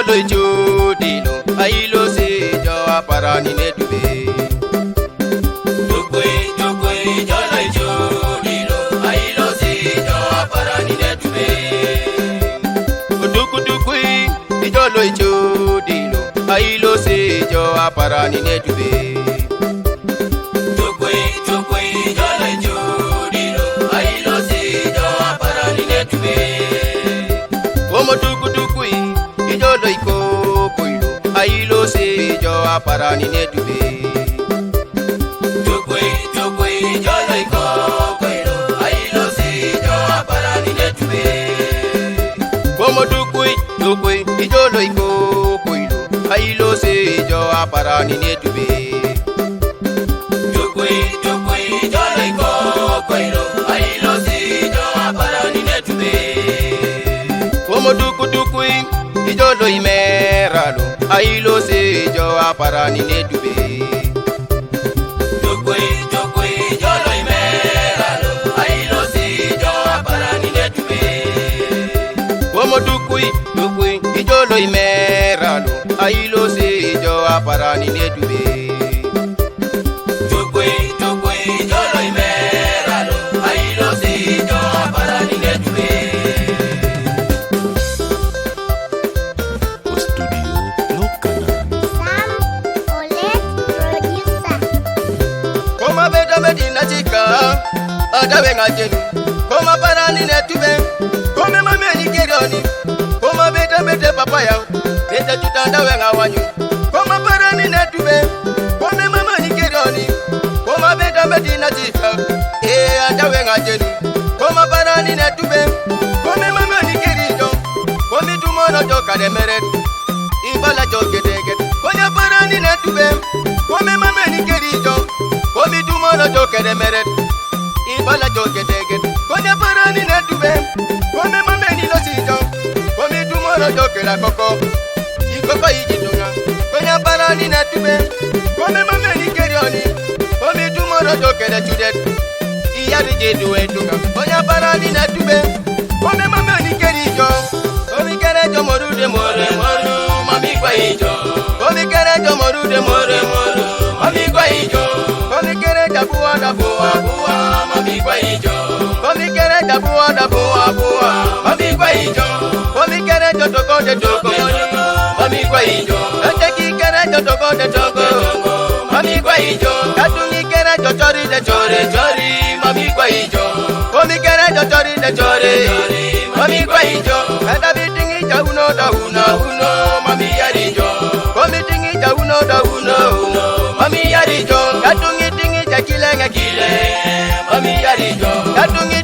ijolo ichudilo ailo se jo aparani ne dube. Dukwe ijolo ichudilo ailo se jo aparani ne dube. Dukwe ijolo ichudilo ailo se jo aparani ne dube. Dukwe ijolo ichudilo ailo se jo aparani ne dube. Como dukwe ijolo iko koilo ailo se jo aparani ne dube. Dukwe ijolo iko koilo ailo se jo aparani ne dube. Como dukwe ijolo iko koilo ailo se jo aparani ne dube. Dukwe ijolo iko koilo ailo se jo aparani ne dube. Como dukwe ijolo imeralo ailo se jo aparani ne dube. Dukwe ijolo imeralo ailo se jo aparani ne dube. Como dukwe ijolo imeralo ailo se jo aparani ne dube. Dukwe ijolo imeralo ailo se jo aparani ne dube. Medina chika adawe ngajenu koma parani netube kome mame nikeroni koma beta papaya beta tutanda wenga wanyu koma parani netube kome mama nikeroni koma beta Medina chika adawe ngajenu koma parani netube kome mama nikerido kome tumono joka de meret ibala joke deget konya parani netube kome mama nikerido komi tumono joke de meret ibala joke deget konya parani ne dube kome mame ni lo sijo komi tumono joke la koko ikoko ijitunga konya parani ne dube kome mame ni kerioni komi tumono joke de chudet iyari jedu etunga konya parani ne dube kome mame ni kerijo komi kerejo morude more mami kwa ijo komi kerejo morude more mami kwa ijo komi kerejo buwa mami kwa ijo komi kerejo buwa mami kwa ijo komi kerejo toko mami kwa ijo ateki kerejo toko mami kwa ijo katungi kerejo chori mami kwa ijo komi kerejo chori mami kwa ijo kada bitingi ja uno mami yarijo komi tingi ja uno mami yarijo katungi tingi ja kile mami yarijo katungi